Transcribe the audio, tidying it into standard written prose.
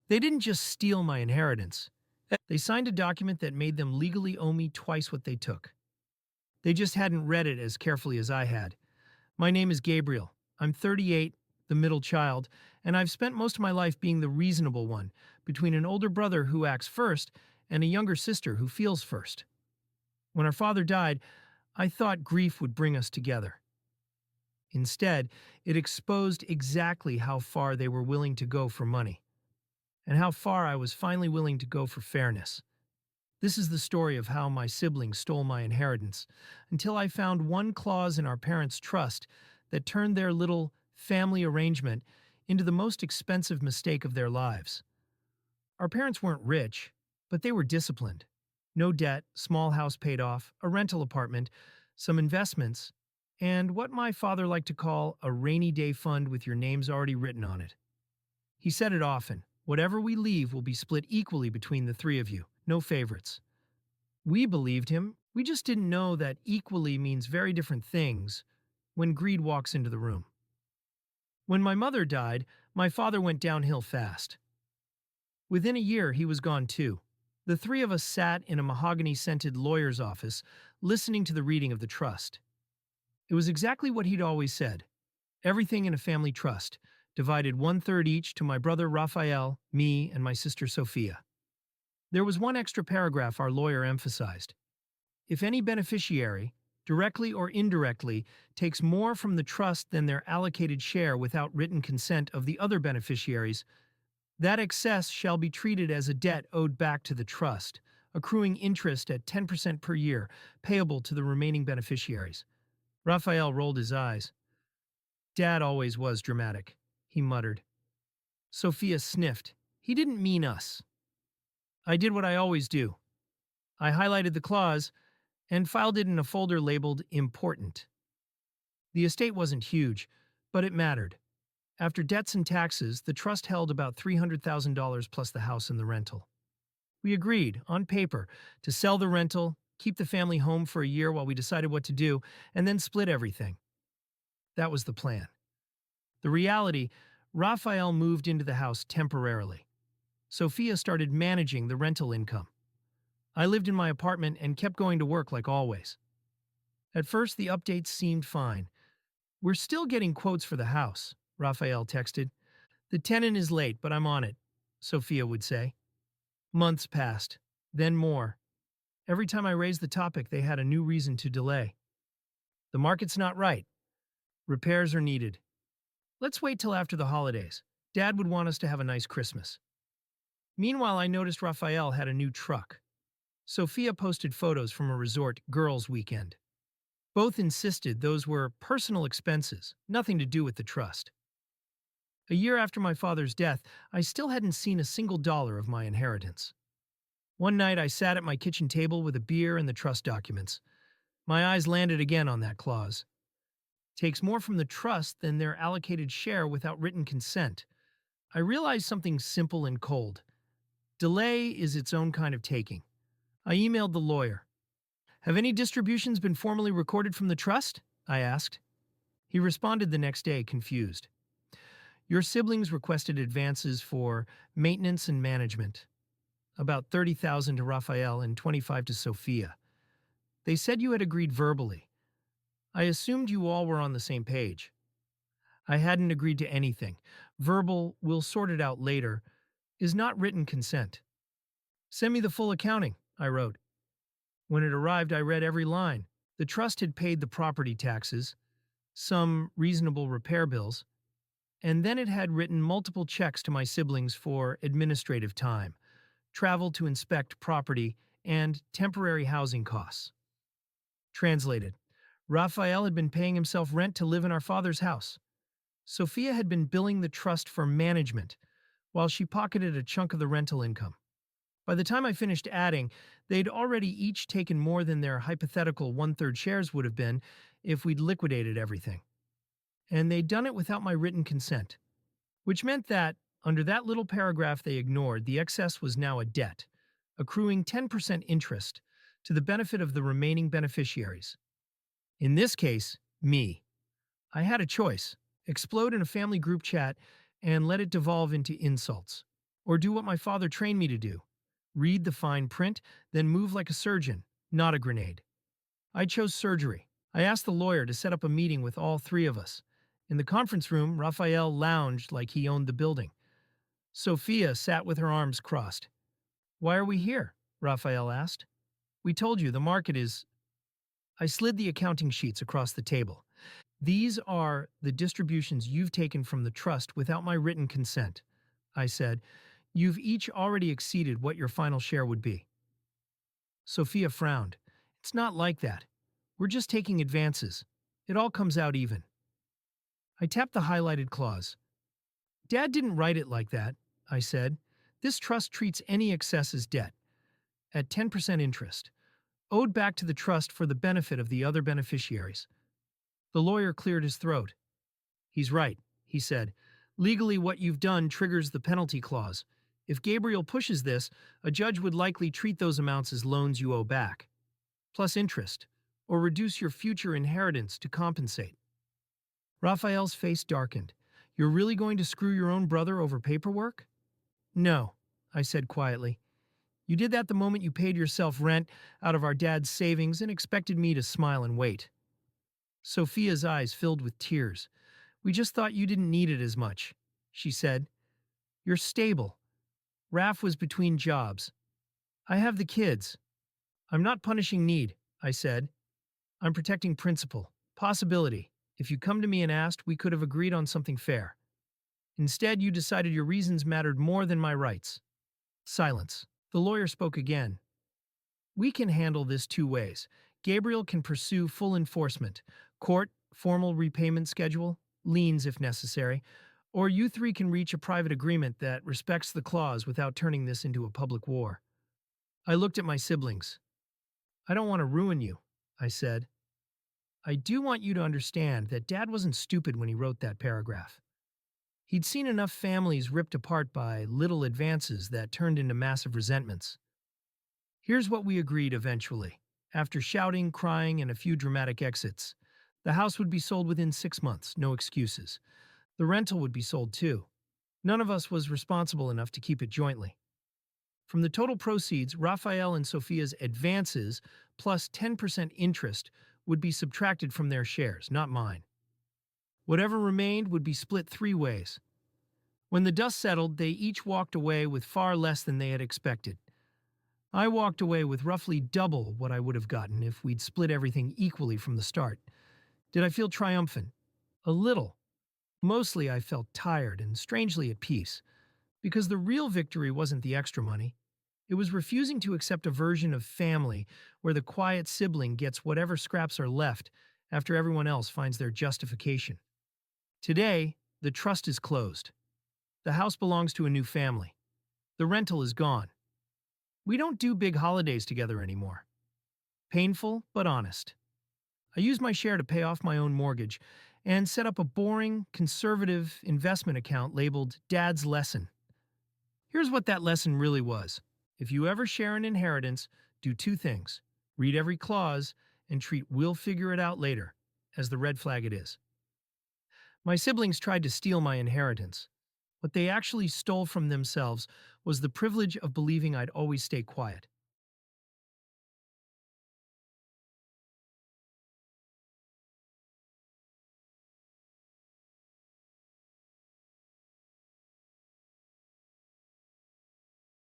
They didn't just steal my inheritance. They signed a document that made them legally owe me twice what they took. They just hadn't read it as carefully as I had. My name is Gabriel. I'm 38, the middle child, and I've spent most of my life being the reasonable one, between an older brother who acts first and a younger sister who feels first. When our father died, I thought grief would bring us together. Instead, it exposed exactly how far they were willing to go for money, and how far I was finally willing to go for fairness. This is the story of how my siblings stole my inheritance, until I found one clause in our parents' trust that turned their little family arrangement into the most expensive mistake of their lives. Our parents weren't rich, but they were disciplined. No debt, small house paid off, a rental apartment, some investments, and what my father liked to call a rainy day fund with your names already written on it. He said it often, whatever we leave will be split equally between the three of you, no favorites. We believed him, we just didn't know that equally means very different things when greed walks into the room. When my mother died, my father went downhill fast. Within a year, he was gone too. The three of us sat in a mahogany-scented lawyer's office, listening to the reading of the trust. It was exactly what he'd always said. Everything in a family trust, divided 1/3 each to my brother Raphael, me, and my sister Sophia. There was one extra paragraph our lawyer emphasized. If any beneficiary, directly or indirectly, takes more from the trust than their allocated share without written consent of the other beneficiaries, that excess shall be treated as a debt owed back to the trust, accruing interest at 10% per year, payable to the remaining beneficiaries. Raphael rolled his eyes. Dad always was dramatic, he muttered. Sophia sniffed. He didn't mean us. I did what I always do. I highlighted the clause and filed it in a folder labeled Important. The estate wasn't huge, but it mattered. After debts and taxes, the trust held about $300,000 plus the house and the rental. We agreed, on paper, to sell the rental, keep the family home for a year while we decided what to do, and then split everything. That was the plan. The reality, Raphael moved into the house temporarily. Sophia started managing the rental income. I lived in my apartment and kept going to work like always. At first, the updates seemed fine. We're still getting quotes for the house, Raphael texted. The tenant is late, but I'm on it, Sophia would say. Months passed, then more. Every time I raised the topic, they had a new reason to delay. The market's not right. Repairs are needed. Let's wait till after the holidays. Dad would want us to have a nice Christmas. Meanwhile, I noticed Raphael had a new truck. Sophia posted photos from a resort girls' weekend. Both insisted those were personal expenses, nothing to do with the trust. A year after my father's death, I still hadn't seen a single dollar of my inheritance. One night, I sat at my kitchen table with a beer and the trust documents. My eyes landed again on that clause. Takes more from the trust than their allocated share without written consent. I realized something simple and cold. Delay is its own kind of taking. I emailed the lawyer. Have any distributions been formally recorded from the trust? I asked. He responded the next day, confused. Your siblings requested advances for maintenance and management. About $30,000 to Raphael and $25,000 to Sophia. They said you had agreed verbally. I assumed you all were on the same page. I hadn't agreed to anything. Verbal, we'll sort it out later, is not written consent. Send me the full accounting, I wrote. When it arrived, I read every line. The trust had paid the property taxes, some reasonable repair bills, and then it had written multiple checks to my siblings for administrative time, travel to inspect property, and temporary housing costs. Translated, Raphael had been paying himself rent to live in our father's house. Sophia had been billing the trust for management, while she pocketed a chunk of the rental income. By the time I finished adding, they'd already each taken more than their hypothetical 1/3 shares would have been if we'd liquidated everything. And they'd done it without my written consent, which meant that, under that little paragraph they ignored, the excess was now a debt, accruing 10% interest to the benefit of the remaining beneficiaries. In this case, me. I had a choice: explode in a family group chat and let it devolve into insults, or do what my father trained me to do: read the fine print, then move like a surgeon, not a grenade. I chose surgery. I asked the lawyer to set up a meeting with all three of us. In the conference room, Raphael lounged like he owned the building. Sophia sat with her arms crossed. "Why are we here?" Raphael asked. "We told you the market is—" I slid the accounting sheets across the table. "These are the distributions you've taken from the trust without my written consent," I said. "You've each already exceeded what your final share would be." Sophia frowned. "It's not like that. We're just taking advances. It all comes out even." I tapped the highlighted clause. "Dad didn't write it like that," I said. "This trust treats any excess as debt, at 10% interest, owed back to the trust for the benefit of the other beneficiaries." The lawyer cleared his throat. "He's right," he said. "Legally, what you've done triggers the penalty clause. If Gabriel pushes this, a judge would likely treat those amounts as loans you owe back, plus interest, or reduce your future inheritance to compensate." Raphael's face darkened. "You're really going to screw your own brother over paperwork?" "No," I said quietly. "You did that the moment you paid yourself rent out of our dad's savings and expected me to smile and wait." Sophia's eyes filled with tears. "We just thought you didn't need it as much," she said. "You're stable. Raf was between jobs. I have the kids." "I'm not punishing need," I said. "I'm protecting principle, possibility. If you come to me and asked, we could have agreed on something fair. Instead, you decided your reasons mattered more than my rights." Silence. The lawyer spoke again. "We can handle this two ways. Gabriel can pursue full enforcement, court, formal repayment schedule, liens if necessary, or you three can reach a private agreement that respects the clause without turning this into a public war." I looked at my siblings. "I don't want to ruin you," I said. "I do want you to understand that Dad wasn't stupid when he wrote that paragraph. He'd seen enough families ripped apart by little advances that turned into massive resentments. Here's what we agreed eventually. After shouting, crying, and a few dramatic exits, the house would be sold within 6 months, no excuses. The rental would be sold too. None of us was responsible enough to keep it jointly. From the total proceeds, Raphael and Sophia's advances plus 10% interest would be subtracted from their shares, not mine. Whatever remained would be split 3 ways. When the dust settled, they each walked away with far less than they had expected. I walked away with roughly double what I would have gotten if we'd split everything equally from the start. Did I feel triumphant? A little. Mostly I felt tired and strangely at peace, because the real victory wasn't the extra money. It was refusing to accept a version of family where the quiet sibling gets whatever scraps are left after everyone else finds their justification. Today, the trust is closed. The house belongs to a new family. The rental is gone. We don't do big holidays together anymore. Painful, but honest. I used my share to pay off my own mortgage and set up a boring, conservative investment account labeled Dad's Lesson. Here's what that lesson really was. If you ever share an inheritance, do 2 things. Read every clause and treat "we'll figure it out later" as the red flag it is. My siblings tried to steal my inheritance. What they actually stole from themselves was the privilege of believing I'd always stay quiet.